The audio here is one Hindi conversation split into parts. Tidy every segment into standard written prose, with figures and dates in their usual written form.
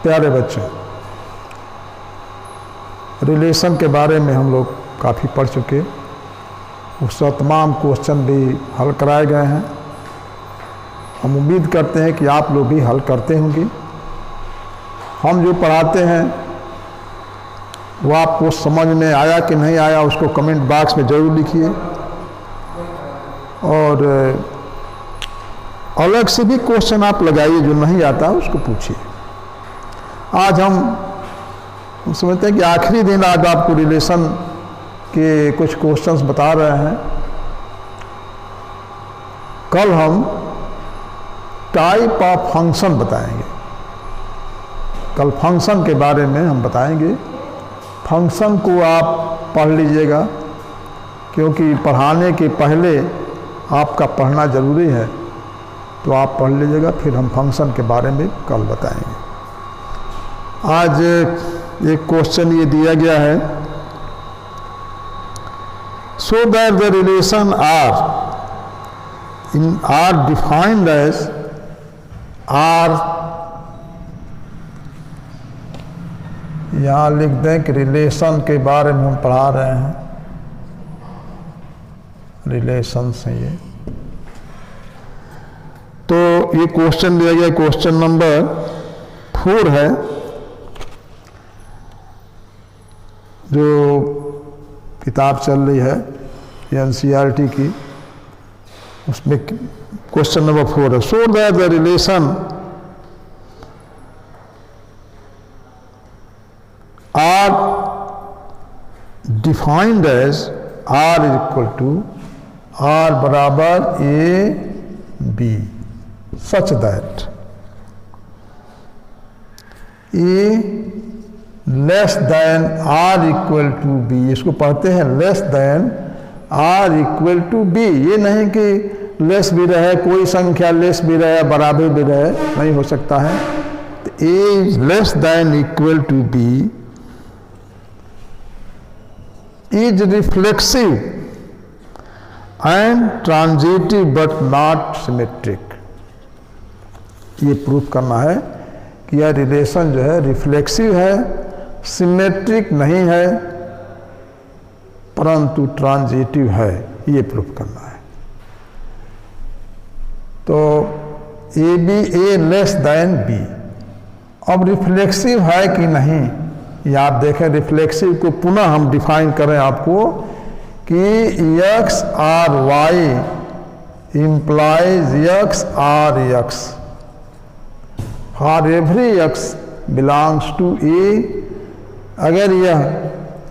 प्यारे बच्चों, रिलेशन के बारे में हम लोग काफ़ी पढ़ चुके, उसका तमाम क्वेश्चन भी हल कराए गए हैं। हम उम्मीद करते हैं कि आप लोग भी हल करते होंगे। हम जो पढ़ाते हैं वो आपको समझ में आया कि नहीं आया, उसको कमेंट बॉक्स में ज़रूर लिखिए, और अलग से भी क्वेश्चन आप लगाइए, जो नहीं आता उसको पूछिए। आज हम समझते हैं कि आखिरी दिन आज आपको रिलेशन के कुछ क्वेश्चंस बता रहे हैं। कल हम टाइप ऑफ फंक्शन बताएंगे। कल फंक्शन के बारे में हम बताएंगे। फंक्शन को आप पढ़ लीजिएगा, क्योंकि पढ़ाने के पहले आपका पढ़ना ज़रूरी है, तो आप पढ़ लीजिएगा, फिर हम फंक्शन के बारे में कल बताएंगे। आज एक क्वेश्चन ये दिया गया है, so that the relation R defined as R, यहाँ लिख दें कि रिलेशन के बारे में हम पढ़ा रहे हैं। रिलेशन से ये तो ये क्वेश्चन दिया गया, क्वेश्चन नंबर 4 है, जो किताब चल रही है NCERT की, उसमें क्वेश्चन नंबर 4 है। So that the relation R defined as R equal to R बराबर AB, such that A less than R equal to B, इसको पढ़ते हैं less than R equal to B। ये नहीं कि लेस भी रहे, कोई संख्या लेस भी रहे, बराबर भी रहे, नहीं हो सकता है। तो A less than equal to B is reflexive and transitive but not symmetric। ये प्रूफ करना है कि यह रिलेशन जो है रिफ्लेक्सिव है, सिमेट्रिक नहीं है, परंतु ट्रांजिटिव है, ये प्रूफ करना है। तो A लेस देन B। अब रिफ्लेक्सिव है कि नहीं, ये आप देखें। रिफ्लेक्सिव को पुनः हम डिफाइन करें आपको कि X और Y implies X और X for every X belongs to A। अगर यह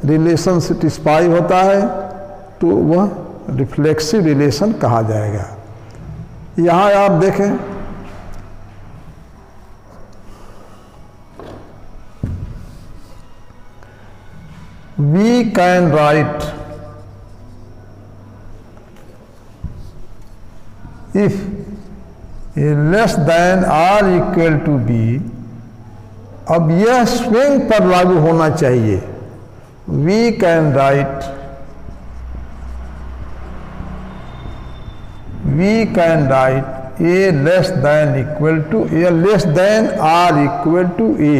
रिलेशन सेटिस्फाई होता है तो वह रिफ्लेक्सिव रिलेशन कहा जाएगा। यहाँ आप देखें, we can write if A less than or equal to B। अब यह स्विंग पर लागू होना चाहिए। we can write A less than equal to A less than or equal to A।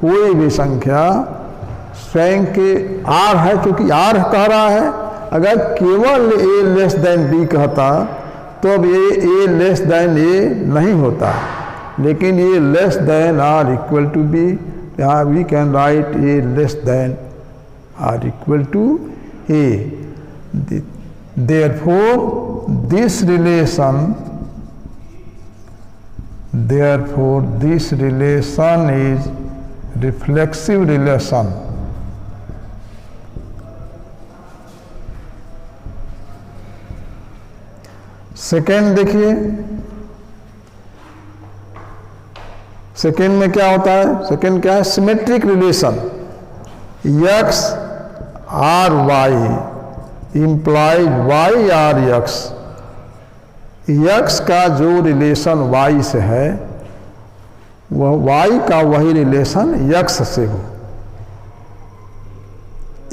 कोई भी संख्या स्वयं के R है, क्योंकि R कह रहा है। अगर केवल A लेस देन B कहता तो अब ये A लेस देन A नहीं होता, लेकिन ये less than R equal to B, यहाँ we can write A less than R equal to A। Therefore this relation is reflexive relation. Second देखिए, सेकेंड में क्या होता है? सेकेंड क्या है? Symmetric relation. X और Y इम्प्लाइज Y और X। X का जो रिलेशन Y से है वह Y का वही रिलेशन X से हो।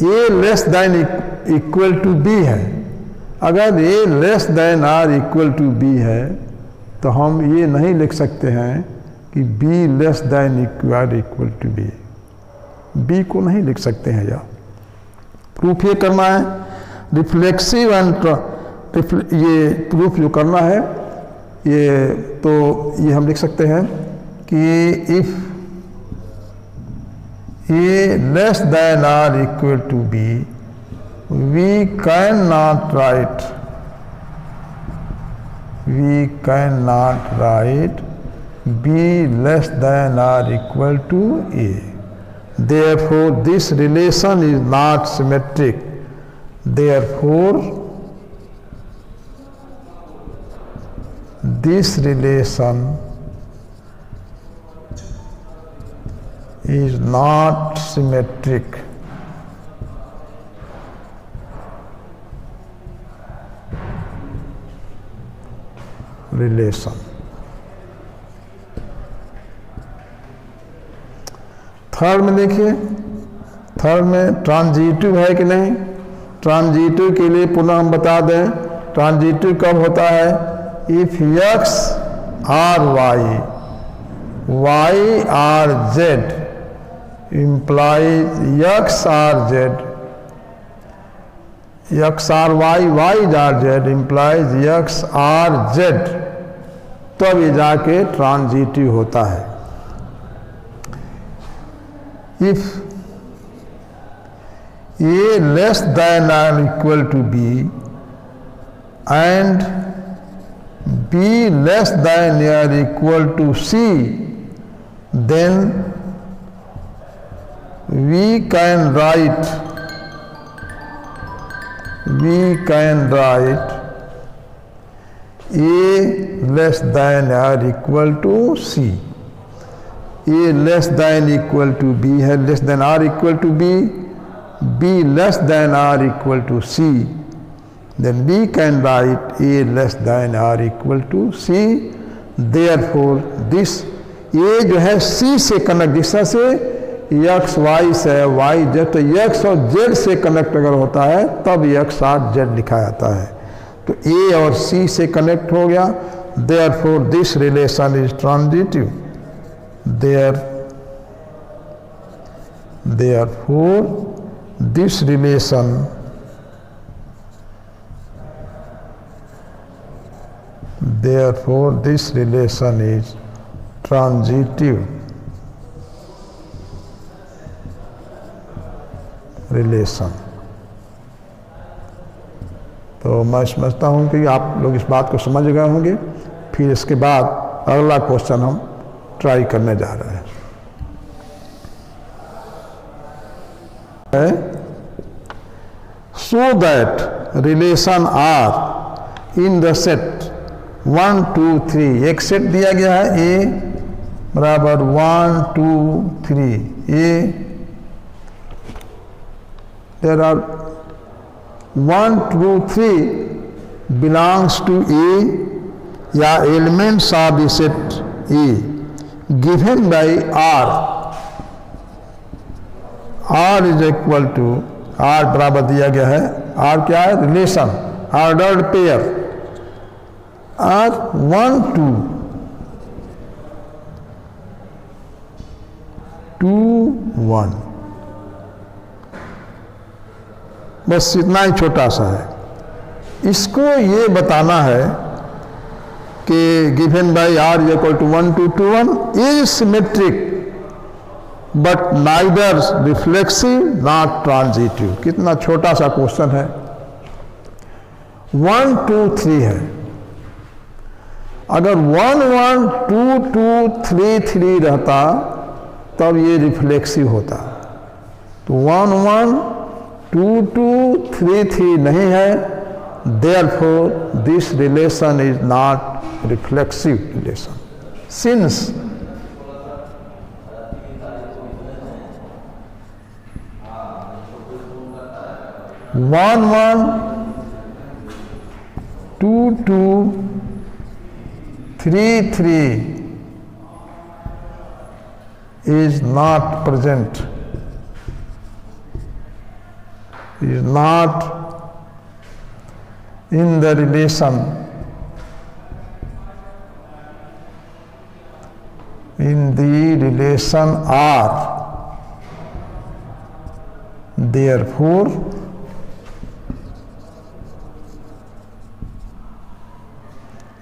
A less than equal to B है। अगर A less than R equal to B है तो हम ये नहीं लिख सकते हैं कि B less than equal to B, B को नहीं लिख सकते हैं यार। प्रूफ ये करना है, रिफ्लेक्सिव एंड ये प्रूफ जो करना है ये, तो ये हम लिख सकते हैं कि if A less than R equal to B, we cannot write b less than or equal to a. Therefore this relation is not symmetric. Therefore this relation is not symmetric. Relation. Third में देखिए, थर्ड में ट्रांजिटिव है कि नहीं। ट्रांजिटिव के लिए पुनः हम बता दें, ट्रांजिटिव कब होता है, if x R y, y R z implies x R z, x R y, y R z implies x R z, तब ये जाके ट्रांजिटिव होता है। इफ ए लेस देन और equal to b and b less than और equal to c, then we can write A less than or equal to C. A less than equal to B है, less than or equal to B, B less than or equal to C. Then we can write A less than or equal to C. Therefore this A जो है C से कनेक्ट, जिस तरह से एक्स वाई से वाई जेड, तो एक्स और जेड से कनेक्ट अगर होता है तब एक्स आर जेड लिखा जाता है। तो ए और सी से कनेक्ट हो गया, therefore this relation is transitive. Therefore this relation is transitive relation. तो मैं समझता हूं कि आप लोग इस बात को समझ गए होंगे। फिर इसके बाद अगला क्वेश्चन हम ट्राई करने जा रहे हैं। So that relation R in the set 1 2 3, एक सेट दिया गया है ए बराबर 1 2 3, ए there are 1 2 3 belongs to A या elements of the set A given by R. R is equal to, R बराबर दिया गया है, R क्या है, रिलेशन, ऑर्डर्ड पेयर, R 1 2 2 1, बस इतना ही छोटा सा है। इसको ये बताना है कि given by R equal to 1 2 2 1 is symmetric but neither reflexive not transitive. कितना छोटा सा क्वेश्चन है। 1 2 3 है, अगर 1 1 2 2 3 3 रहता तब ये रिफ्लेक्सिव होता। तो 1 1 2 2 3 3 नहीं है, therefore this relation is not reflexive relation. Since 1 1 2 2 3 3 is not present, is not in the relation, in the relation R, therefore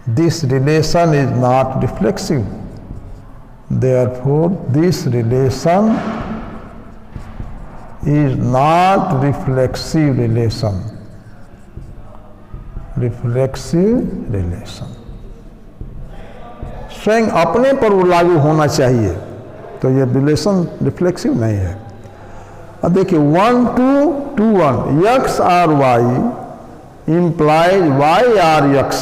this relation is not reflexive. Therefore this relation is not reflexive relation. Reflexive relation स्वयं अपने पर वो लागू होना चाहिए, तो ये रिलेशन रिफ्लेक्सिव नहीं है। अब देखिए 1 2 2 1 x और y इम्प्लाइज y और x,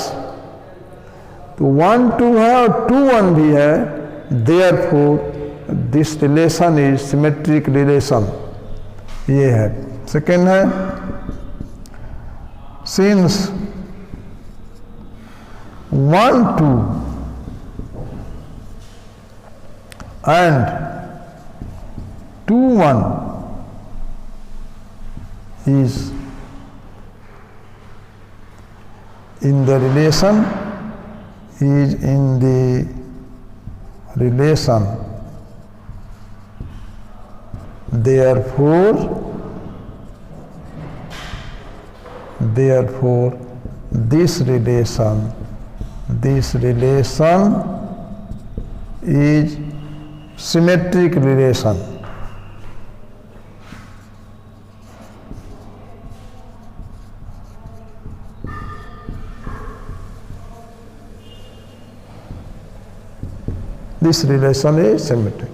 तो 1 2 है और 2 1 भी है, therefore this relation is symmetric relation, ये है। सेकेंड है since 1 2 and 2 1 is in the relation, therefore this relation is symmetric relation. This relation is symmetric.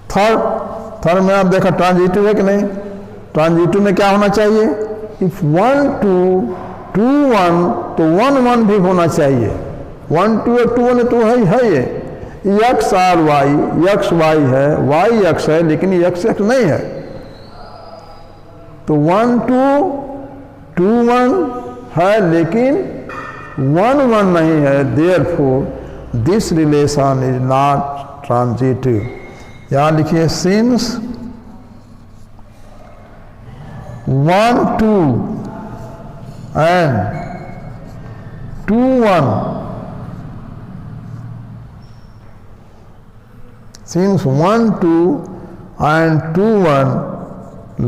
Third में आप देखा ट्रांजिटिव है कि नहीं? ट्रांजिटिव में क्या होना चाहिए? इफ 1 2 2 1 तो 1 1 भी होना चाहिए। 1 2 और 2 1 तो है ये x और y, x y है, y x है, लेकिन x x नहीं है, तो 1 2 2 1 है लेकिन 1 1 नहीं है, therefore this relation is not transitive। यहाँ लिखिए since 1 2 and 2 1, since 1 2 and 2 1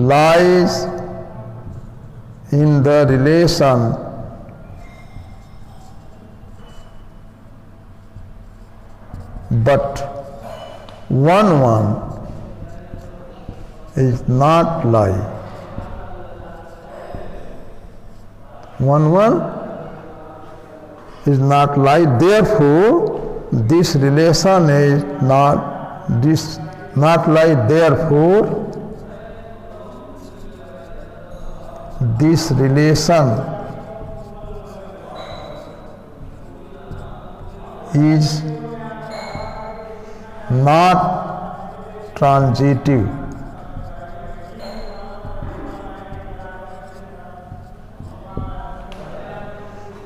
lies in the relation but 1 1 is not lie. 1 1 is not lie, therefore this relation is not lie, therefore this relation is not transitive।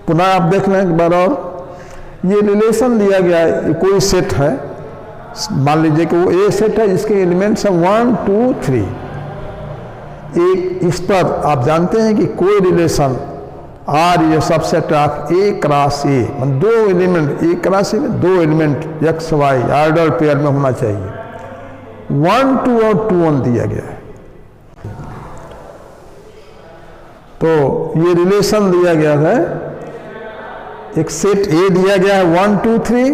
पुनः आप देख लें एक बार और, ये रिलेशन दिया गया है, कोई सेट है, मान लीजिए कि वो ए सेट है जिसके एलिमेंट्स हैं 1 2 3। एक इस पर आप जानते हैं कि कोई रिलेशन आर ये subset of A cross A, मतलब दो एलिमेंट ए क्रॉस ए में दो element X Y order pair में होना चाहिए। 1 2 और 2 1 दिया गया है, तो ये रिलेशन दिया गया है, एक सेट ए दिया गया है 1 2 3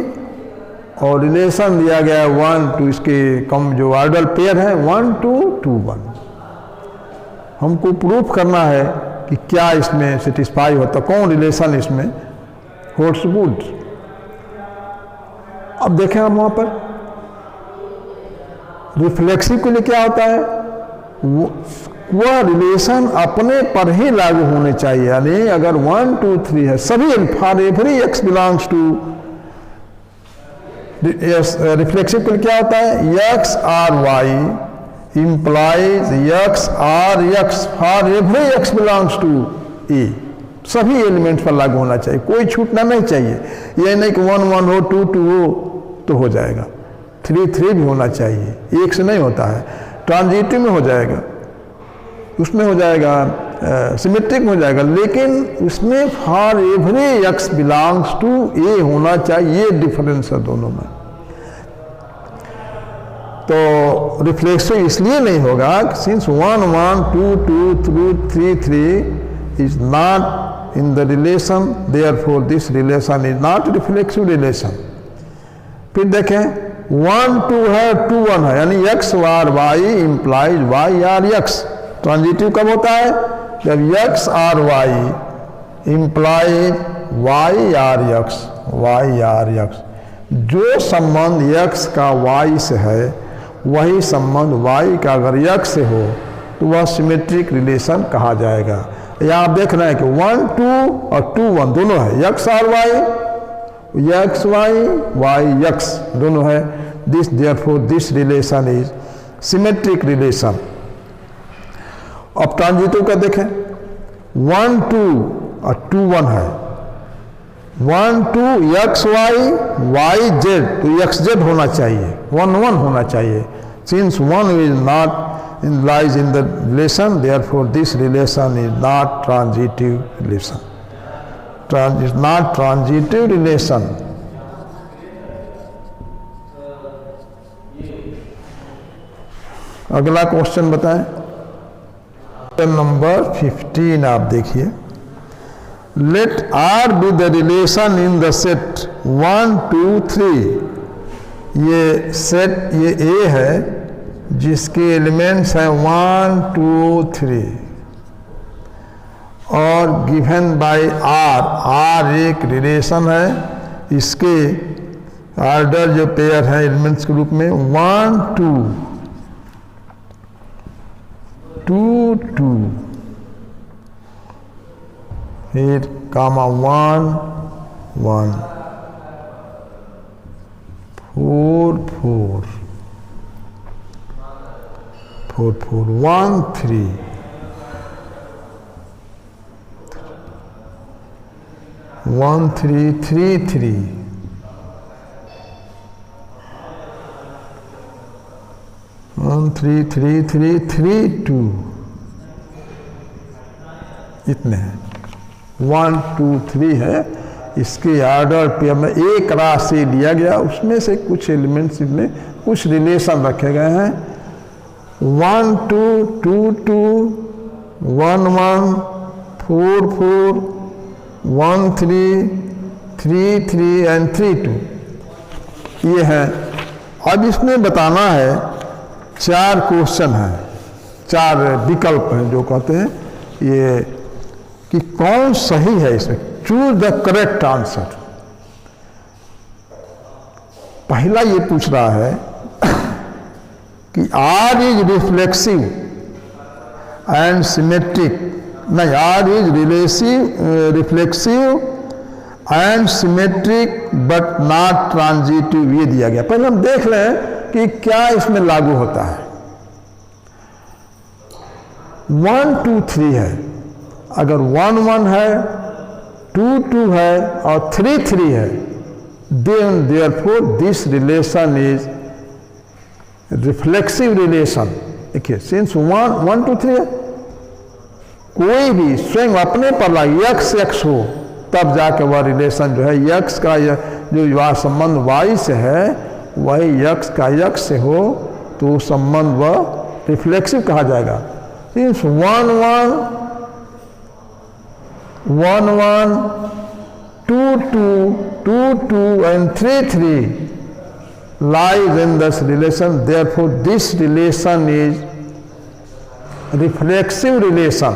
और रिलेशन दिया गया है 1 2, इसके कम जो ऑर्डर पेयर है 1 2 2 1। हमको प्रूफ करना है कि क्या इसमें सेटिस्फाई होता, कौन रिलेशन इसमें होल्ड्स गुड। अब देखें हम वहां पर रिफ्लेक्सिव के लिए क्या होता है, वह रिलेशन अपने पर ही लागू होने चाहिए, यानी अगर 1 2 3 है, सभी for every x belongs to, reflexive के लिए क्या होता है, X R Y implies x or x for every x belongs to A, सभी एलिमेंट्स पर लागू होना चाहिए, कोई छूटना नहीं चाहिए। ये नहीं कि 1 1 हो 2 2 हो तो हो जाएगा, 3 3 भी होना चाहिए, एक से नहीं होता है। ट्रांजिटिव में हो जाएगा, उसमें हो जाएगा सिमेट्रिक हो जाएगा, लेकिन उसमें for every x belongs to a होना चाहिए, ये डिफरेंस है दोनों में। तो रिफ्लेक्सिव इसलिए नहीं होगा since 1 1 2 2 3 3 is not in the relation, therefore this relation is not reflexive relation. फिर देखें 1 2 है 2 1 है, यानी x बार y implies y R x। Transitive कब होता है? जब x R y implies y R x, y R x। जो संबंध x का y से है वही संबंध y का अगर x से हो तो वह सिमेट्रिक रिलेशन कहा जाएगा। यहाँ आप देख रहे हैं कि 1 2 और 2 1 दोनों है, x R y, x y x दोनों है। This therefore this relation is symmetric relation. अब ट्रांजिटिव का देखें 1 2 और 2 1 है, 1 2 x y z, तो x z होना चाहिए, 1 1 होना चाहिए। Since 1 is not in lies in the relation, therefore this relation is not transitive relation, is not transitive relation. अगला क्वेश्चन बताएं, क्वेश्चन नंबर 15 आप देखिए। Let R be the relation in the set 1 2 3। ये सेट ये A है जिसके एलिमेंट्स हैं 1 2 3 और गिवन बाय R एक रिलेशन है। इसके ऑर्डर जो पेयर है एलिमेंट्स के रूप में 1 2 2 2, फिर कामा 1 1 4 4 4 4 1 3 1 3 3 3 1 3 3 3 3 2, इतने हैं। 1 2 3 है। इसके ऑर्डर पे में एक राशि लिया गया, उसमें से कुछ एलिमेंट्स में कुछ रिलेशन रखे गए हैं। 1 2 2 2 1 1 4 4 1 3 3 3 एंड 3 2 ये है। अब इसमें बताना है 4 क्वेश्चन हैं, 4 विकल्प हैं जो कहते हैं ये कि कौन सही है इसमें। Choose the correct answer. पहला ये पूछ रहा है कि R is reflexive and symmetric, नहीं R is reflexive and symmetric but not transitive, ये दिया गया। पहले हम देख लें कि क्या इसमें लागू होता है। 1 2 3 है, अगर 1 1 है 2 2 है और 3 3 है, then therefore this relation is reflexive relation. देखिए सिंस 1 1 2 3 है, कोई भी स्वयं अपने पर x x हो तब जाके वह रिलेशन जो है x का जो वह संबंध y से है वही x का x से हो तो संबंध वह रिफ्लेक्सिव कहा जाएगा। Since 1 1 1 1 2 2 2 2 and 3 3 lies in this relation, therefore this relation is reflexive relation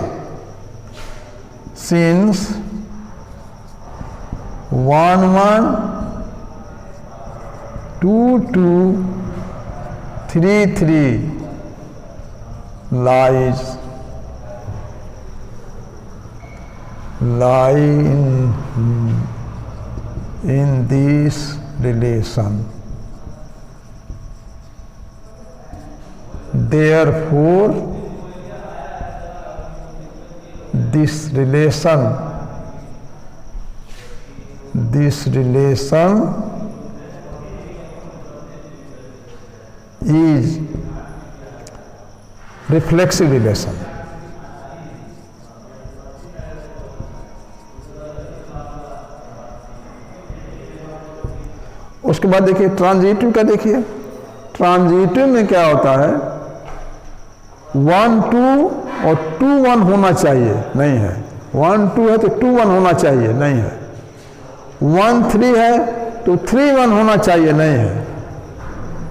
since 1 1 2 2 3 3 lies lie in this relation. Therefore, this relation is reflexive relation. उसके बाद देखिए ट्रांजिटिव का, देखिए ट्रांजिटिव में क्या होता है, 1 2 और 2 1 होना चाहिए, नहीं है। 1 2 है तो 2 1 होना चाहिए, नहीं है। 1 3 है तो 3 1 होना चाहिए, नहीं है।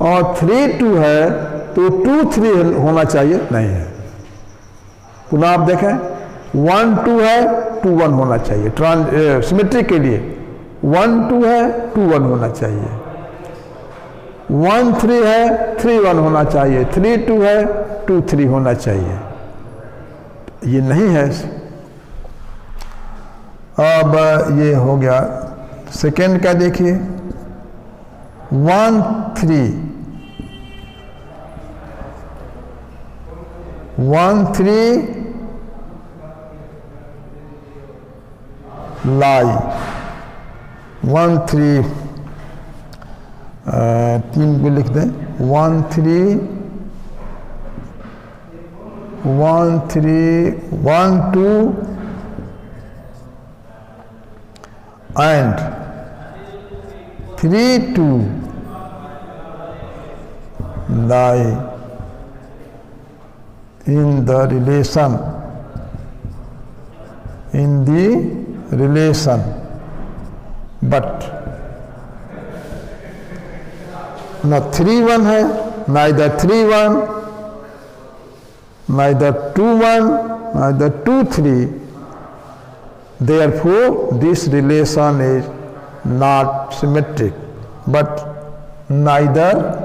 और 3 2 है तो 2 3 होना चाहिए, नहीं है। पुनः आप देखें, 1 2 है 2 1 होना चाहिए। सिमेट्री के लिए 1 2 है 2 1 होना चाहिए। 1 3 है 3 1 होना चाहिए। 3 2 है 2 3 होना चाहिए। ये नहीं है। अब ये हो गया। सेकेंड का देखिए, 1 3 1 3 लाई, 1 3 3 को लिख दें। 1 3 1 3 1 2 and 3 2 lie in the relation, but न 3 1 है, neither 3 1, neither 2 1, neither 2 3. Therefore, this relation is not symmetric. But neither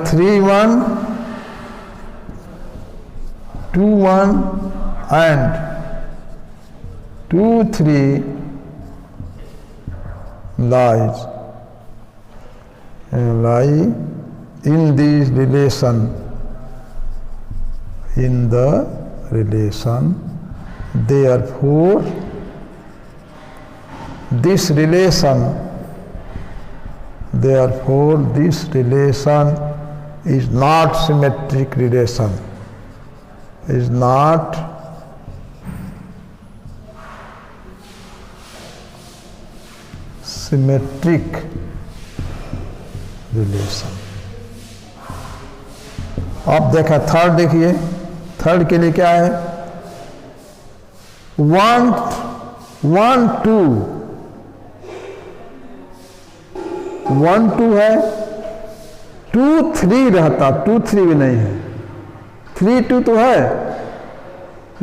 3 1, 2 1 and 2 3 lie in this relation, in the relation. Therefore, this relation is not symmetric relation, is not symmetric relation. अब देखा थर्ड, देखिए थर्ड के लिए क्या है, 1 1 2 1 2 है, 2 3 रहता, 2 3 भी नहीं है, 3 2 तो है,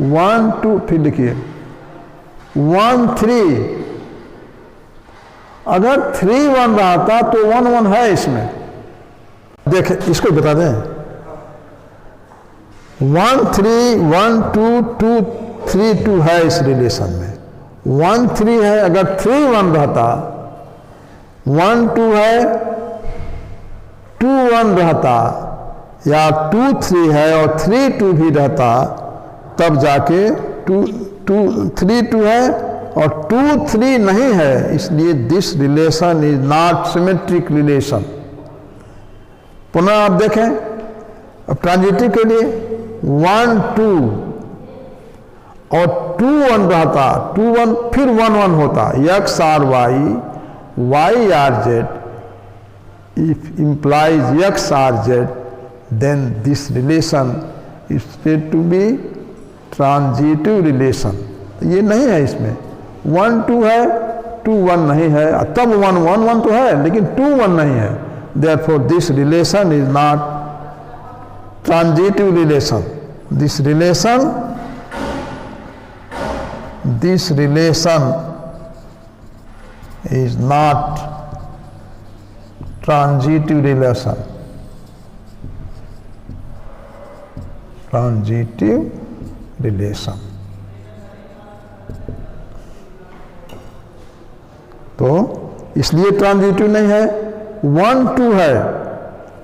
1 2 फिर लिखिए 1 3, अगर 3 1 रहता तो 1 1 है इसमें। देखें इसको बता दें, 1 3 1 2 2 3 2 है इस रिलेशन में। 1 3 है, अगर 3 1 रहता, 1 2 है 2 1 रहता, या 2 3 है और 3 2 भी रहता, तब जाके 3 2 है और 2 3 नहीं है। इसलिए this relation is not symmetric relation. पुनः आप देखें, अब ट्रांजिटिव के लिए 1 2 और 2 1 रहता, 2 1 फिर 1 1 होता, x और y or z, if implies x or z, then this relation is said to be transitive relation. ये नहीं है इसमें, 1 2 है 2 1 नहीं है, तब 1 1 1 तो है लेकिन 2 1 नहीं है। Therefore this relation is not transitive relation. This relation is not transitive relation. Transitive relation. तो इसलिए ट्रांजिटिव नहीं है। 1 2 है,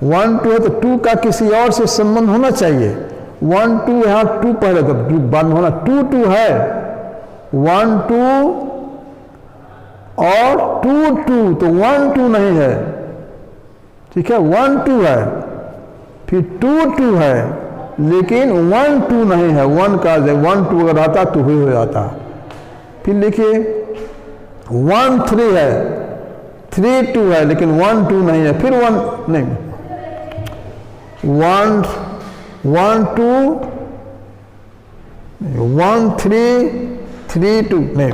1 2 है तो 2 का किसी और से संबंध होना चाहिए। 1 2 यहाँ 2 पहले तो 2 बंद होना, 2 2 है, 1 2 और 2 2 तो 1 2 नहीं है, ठीक है। 1 2 है, फिर 2 2 है, लेकिन 1 2 नहीं है। 1 का 1 2 अगर आता तो हो जाता। फिर लिखिए 1 3 है, 3 2 है, लेकिन 1 2 नहीं है, फिर 1 नहीं, 1 1 2 1 3 3 2 नहीं,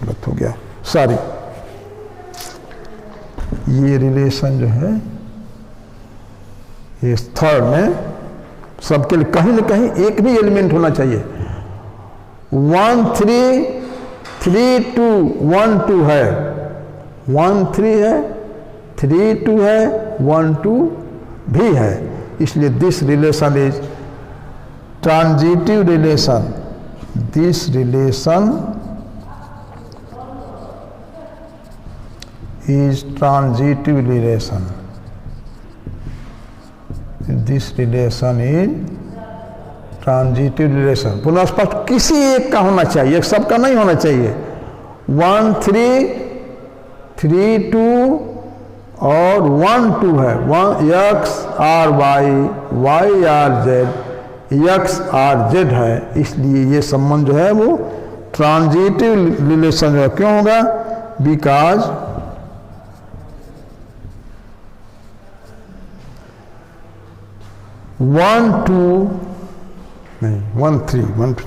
गलत हो गया, सॉरी। ये रिलेशन जो है ये थर्ड में सबके लिए कहीं ना कहीं एक भी एलिमेंट होना चाहिए। 1 3 3 2 1 2 है, 1 3 है, 3 2 है, 1 2 भी है, इसलिए this relation is transitive relation. This relation is transitive relation. This relation is transitive relation. पुनः स्पष्ट किसी एक का होना चाहिए, एक सबका नहीं होना चाहिए। 1 3 3 2 और 1 2 है, x r y r z, x r z है, इसलिए ये संबंध जो है वो ट्रांजिटिव रिलेशन है। क्यों होगा? बिकॉज वन टू नहीं 1 3 1 2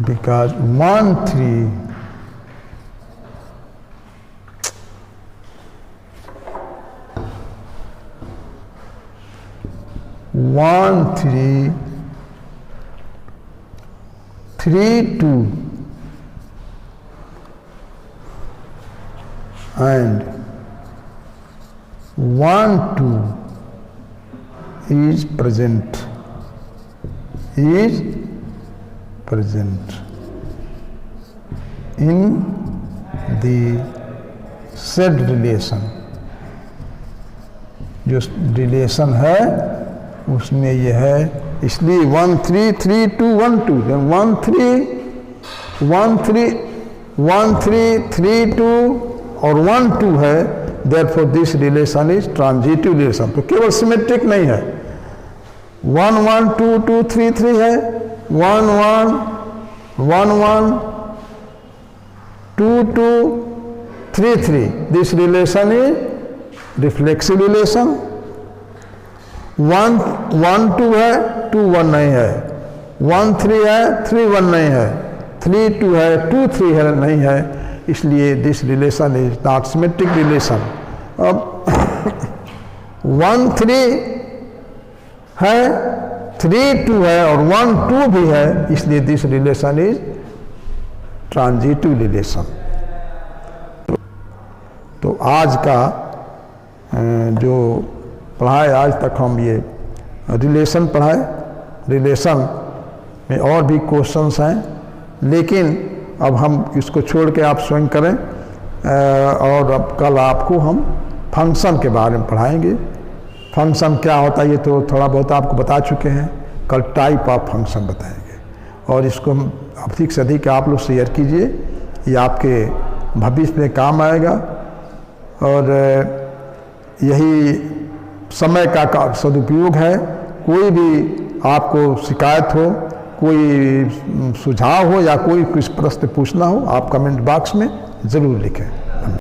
because 1 3 1 3 3 2 and 1 2 is present in the said relation। जो रिलेशन है उसमें यह है, इसलिए 1 3 3 2 1 2 1 3 1 3 1 3 3 2 और 1 2 है, therefore this relation is transitive relation। तो केवल सिमेट्रिक नहीं है, 1 1 2 2 3 3 है, 1 1 1 1 2 2 3 3। This relation is reflexive relation. 1 1 2 है, 2 1 नहीं है, 1 3 है, 3 1 नहीं है, 3 2 है, 2 3 है नहीं है, इसलिए this relation is not symmetric relation. अब 1 3 है, 3 2 है और 1 2 भी है, इसलिए this relation is transitive relation. तो आज का जो पढ़ाए, आज तक हम ये रिलेशन पढ़ाए, रिलेशन में और भी क्वेश्चंस हैं, लेकिन अब हम इसको छोड़ के आप स्वयं करें, और अब कल आपको हम फंक्शन के बारे में पढ़ाएंगे। फंक्शन क्या होता है ये तो थोड़ा बहुत आपको बता चुके हैं, कल टाइप ऑफ फंक्शन बताएंगे, और इसको अधिक से अधिक आप लोग शेयर कीजिए, ये आपके भविष्य में काम आएगा। और यही समय का सदुपयोग है। कोई भी आपको शिकायत हो, कोई सुझाव हो या कोई कुछ प्रश्न पूछना हो, आप कमेंट बॉक्स में ज़रूर लिखें।